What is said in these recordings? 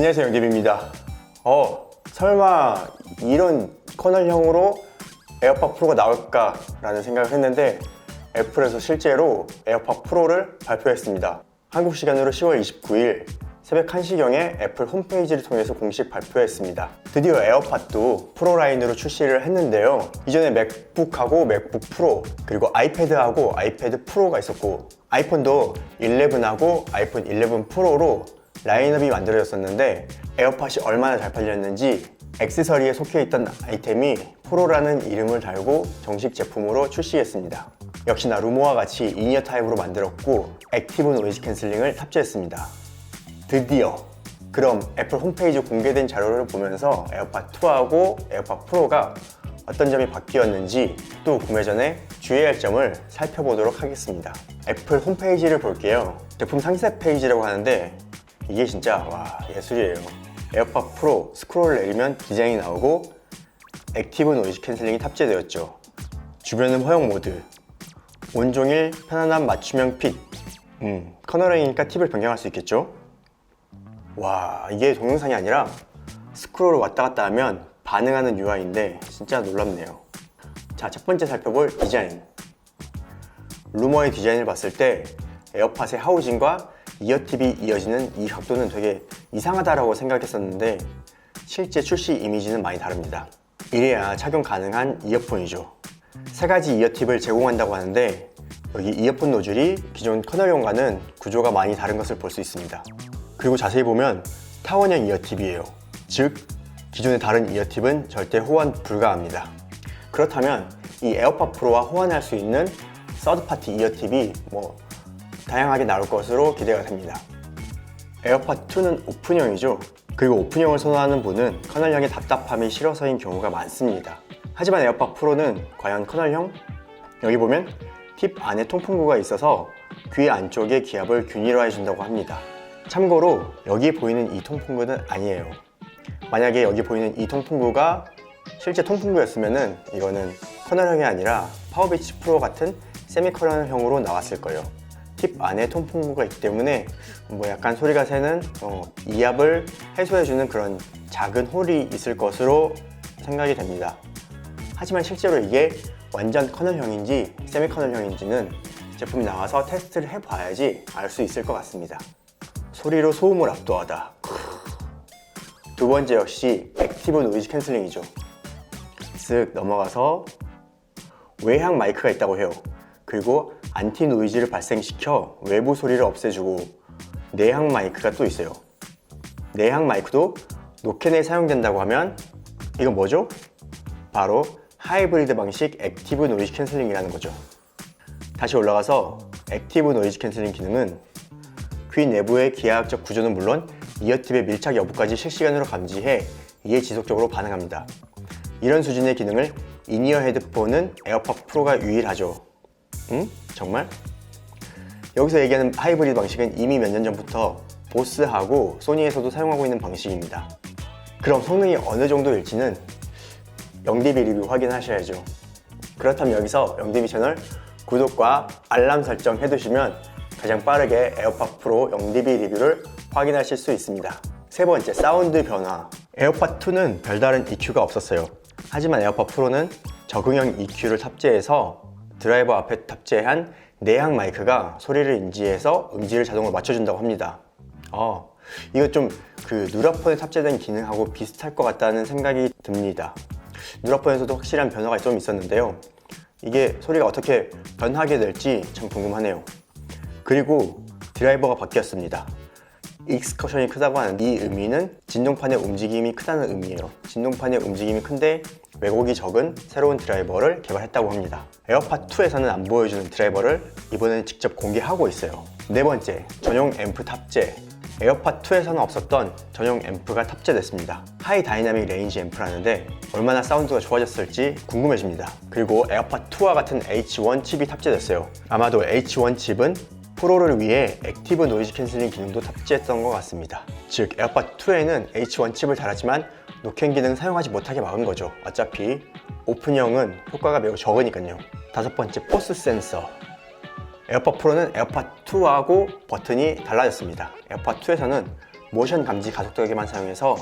안녕하세요, 영디비입니다. 설마 이런 커널형으로 에어팟 프로가 나올까 라는 생각을 했는데 애플에서 실제로 에어팟 프로를 발표했습니다. 한국 시간으로 10월 29일 새벽 1시경에 애플 홈페이지를 통해서 공식 발표했습니다. 드디어 에어팟도 프로 라인으로 출시를 했는데요. 이전에 맥북하고 맥북 프로, 그리고 아이패드하고 아이패드 프로가 있었고, 아이폰도 11하고 아이폰 11 프로로 라인업이 만들어졌었는데, 에어팟이 얼마나 잘 팔렸는지 액세서리에 속해있던 아이템이 프로라는 이름을 달고 정식 제품으로 출시했습니다. 역시나 루머와 같이 인이어 타입으로 만들었고 액티브 노이즈 캔슬링을 탑재했습니다. 드디어! 그럼 애플 홈페이지 공개된 자료를 보면서 에어팟 2하고 에어팟 프로가 어떤 점이 바뀌었는지, 또 구매 전에 주의할 점을 살펴보도록 하겠습니다. 애플 홈페이지를 볼게요. 제품 상세 페이지라고 하는데 이게 진짜 와, 예술이에요. 에어팟 프로 스크롤을 내리면 디자인이 나오고 액티브 노이즈 캔슬링이 탑재되었죠. 주변음 허용 모드, 온종일 편안한 맞춤형 핏. 커널형이니까 팁을 변경할 수 있겠죠. 와, 이게 동영상이 아니라 스크롤을 왔다 갔다 하면 반응하는 UI인데 진짜 놀랍네요. 자, 첫 번째 살펴볼 디자인. 루머의 디자인을 봤을 때 에어팟의 하우징과 이어팁이 이어지는 이 각도는 되게 이상하다라고 생각했었는데 실제 출시 이미지는 많이 다릅니다. 이래야 착용 가능한 이어폰이죠. 세 가지 이어팁을 제공한다고 하는데 여기 이어폰 노즐이 기존 커널형과는 구조가 많이 다른 것을 볼 수 있습니다. 그리고 자세히 보면 타원형 이어팁이에요. 즉, 기존의 다른 이어팁은 절대 호환 불가합니다. 그렇다면 이 에어팟 프로와 호환할 수 있는 서드파티 이어팁이 다양하게 나올 것으로 기대가 됩니다. 에어팟 2는 오픈형이죠. 그리고 오픈형을 선호하는 분은 커널형의 답답함이 싫어서인 경우가 많습니다. 하지만 에어팟 프로는 과연 커널형? 여기 보면 팁 안에 통풍구가 있어서 귀 안쪽의 기압을 균일화해 준다고 합니다. 참고로 여기 보이는 이 통풍구는 아니에요. 만약에 여기 보이는 이 통풍구가 실제 통풍구였으면 이거는 커널형이 아니라 파워비치 프로 같은 세미 커널형으로 나왔을 거예요. 팁 안에 통풍구가 있기 때문에 약간 소리가 새는 이압을 해소해주는 그런 작은 홀이 있을 것으로 생각이 됩니다. 하지만 실제로 이게 완전 커널형인지 세미 커널형인지는 제품이 나와서 테스트를 해봐야지 알 수 있을 것 같습니다. 소리로 소음을 압도하다. 두 번째 역시 액티브 노이즈 캔슬링이죠. 쓱 넘어가서 외향 마이크가 있다고 해요. 그리고 안티 노이즈를 발생시켜 외부 소리를 없애주고 내향 마이크가 또 있어요. 내향 마이크도 노캔에 사용된다고 하면 이건 뭐죠? 바로 하이브리드 방식 액티브 노이즈 캔슬링이라는 거죠. 다시 올라가서 액티브 노이즈 캔슬링 기능은 귀 내부의 기하학적 구조는 물론 이어팁의 밀착 여부까지 실시간으로 감지해 이에 지속적으로 반응합니다. 이런 수준의 기능을 인이어 헤드폰은 에어팟 프로가 유일하죠. 정말? 여기서 얘기하는 하이브리드 방식은 이미 몇 년 전부터 보스하고 소니에서도 사용하고 있는 방식입니다. 그럼 성능이 어느 정도일지는 영디비 리뷰 확인하셔야죠. 그렇다면 여기서 영디비 채널 구독과 알람 설정 해두시면 가장 빠르게 에어팟 프로 영디비 리뷰를 확인하실 수 있습니다. 세 번째, 사운드 변화. 에어팟 2는 별다른 EQ가 없었어요. 하지만 에어팟 프로는 적응형 EQ를 탑재해서 드라이버 앞에 탑재한 내향 마이크가 소리를 인지해서 음질을 자동으로 맞춰준다고 합니다. 이거 좀 누라폰에 탑재된 기능하고 비슷할 것 같다는 생각이 듭니다. 누라폰에서도 확실한 변화가 좀 있었는데요. 이게 소리가 어떻게 변하게 될지 참 궁금하네요. 그리고 드라이버가 바뀌었습니다. 익스커션이 크다고 하는 이 의미는 진동판의 움직임이 크다는 의미예요. 진동판의 움직임이 큰데 왜곡이 적은 새로운 드라이버를 개발했다고 합니다. 에어팟 2에서는 안 보여주는 드라이버를 이번에는 직접 공개하고 있어요. 네 번째, 전용 앰프 탑재. 에어팟 2에서는 없었던 전용 앰프가 탑재됐습니다. 하이 다이나믹 레인지 앰프라는데 얼마나 사운드가 좋아졌을지 궁금해집니다. 그리고 에어팟 2와 같은 H1 칩이 탑재됐어요. 아마도 H1 칩은 프로를 위해 액티브 노이즈 캔슬링 기능도 탑재했던 것 같습니다. 즉, 에어팟 2에는 H1 칩을 달았지만 노캔 기능 사용하지 못하게 막은 거죠. 어차피 오픈형은 효과가 매우 적으니까요. 다섯 번째, 포스 센서. 에어팟 프로는 에어팟 2하고 버튼이 달라졌습니다. 에어팟 2에서는 모션 감지 가속도계만 사용해서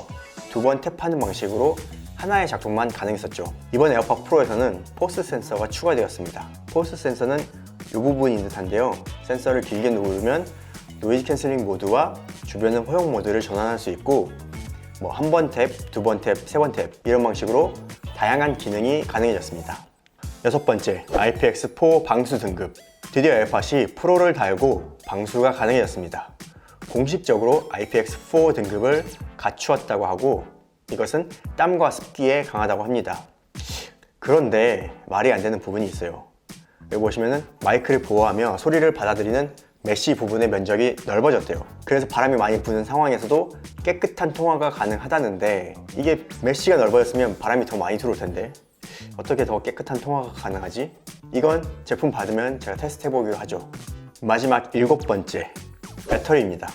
두 번 탭하는 방식으로 하나의 작동만 가능했었죠. 이번 에어팟 프로에서는 포스 센서가 추가되었습니다. 포스 센서는 이 부분인 듯한데요. 센서를 길게 누르면 노이즈 캔슬링 모드와 주변의 허용 모드를 전환할 수 있고 한 번 탭, 두 번 탭, 세 번 탭 이런 방식으로 다양한 기능이 가능해졌습니다. 여섯 번째, IPX4 방수 등급. 드디어 에어팟이 프로를 달고 방수가 가능해졌습니다. 공식적으로 IPX4 등급을 갖추었다고 하고 이것은 땀과 습기에 강하다고 합니다. 그런데 말이 안 되는 부분이 있어요. 여기 보시면은 마이크를 보호하며 소리를 받아들이는 메쉬 부분의 면적이 넓어졌대요. 그래서 바람이 많이 부는 상황에서도 깨끗한 통화가 가능하다는데 이게 메쉬가 넓어졌으면 바람이 더 많이 들어올 텐데 어떻게 더 깨끗한 통화가 가능하지? 이건 제품 받으면 제가 테스트 해보기로 하죠. 마지막 일곱 번째, 배터리입니다.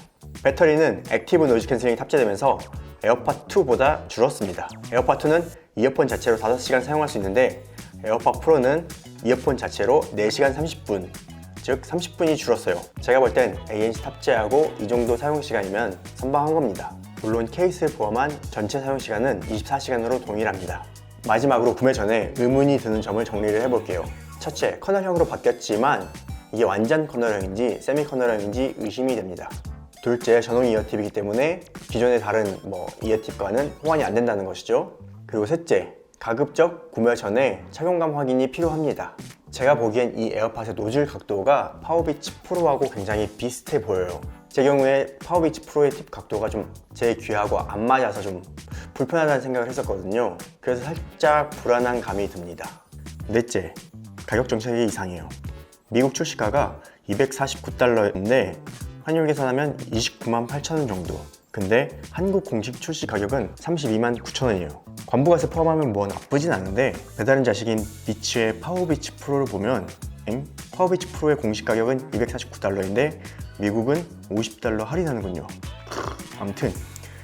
배터리는 액티브 노이즈 캔슬링이 탑재되면서 에어팟2보다 줄었습니다. 에어팟2는 이어폰 자체로 5시간 사용할 수 있는데 에어팟 프로는 이어폰 자체로 4시간 30분, 즉 30분이 줄었어요. 제가 볼 땐 ANC 탑재하고 이 정도 사용시간이면 선방한 겁니다. 물론 케이스를 포함한 전체 사용시간은 24시간으로 동일합니다. 마지막으로 구매 전에 의문이 드는 점을 정리를 해볼게요. 첫째, 커널형으로 바뀌었지만 이게 완전 커널형인지 세미 커널형인지 의심이 됩니다. 둘째, 전용 이어팁이기 때문에 기존의 다른 이어팁과는 호환이 안 된다는 것이죠. 그리고 셋째, 가급적 구매 전에 착용감 확인이 필요합니다. 제가 보기엔 이 에어팟의 노즐 각도가 파워비치 프로하고 굉장히 비슷해 보여요. 제 경우에 파워비치 프로의 팁 각도가 좀 제 귀하고 안 맞아서 좀 불편하다는 생각을 했었거든요. 그래서 살짝 불안한 감이 듭니다. 넷째, 가격 정책이 이상해요. 미국 출시가가 $249인데 환율 계산하면 29만 8천원 정도. 근데 한국 공식 출시 가격은 32만 9천원이에요. 관부가세 포함하면 나쁘진 않은데 배달은 자식인 비츠의 파워비치 프로를 보면 파워비치 프로의 공식 가격은 $249인데 미국은 $50 할인하는군요. 아무튼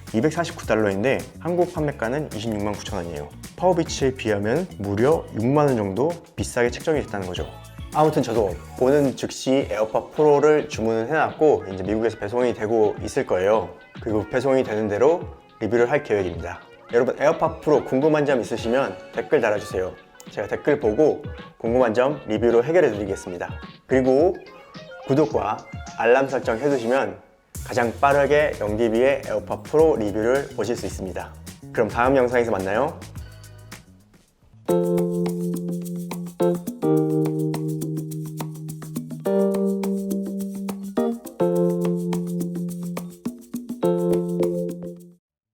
$249인데 한국 판매가는 26만 9천원이에요. 파워비치에 비하면 무려 6만원 정도 비싸게 책정이 됐다는 거죠. 아무튼 저도 보는 즉시 에어팟 프로를 주문을 해놨고 이제 미국에서 배송이 되고 있을 거예요. 그리고 배송이 되는 대로 리뷰를 할 계획입니다. 여러분 에어팟 프로 궁금한 점 있으시면 댓글 달아주세요. 제가 댓글 보고 궁금한 점 리뷰로 해결해 드리겠습니다. 그리고 구독과 알람 설정 해두시면 가장 빠르게 영디비의 에어팟 프로 리뷰를 보실 수 있습니다. 그럼 다음 영상에서 만나요.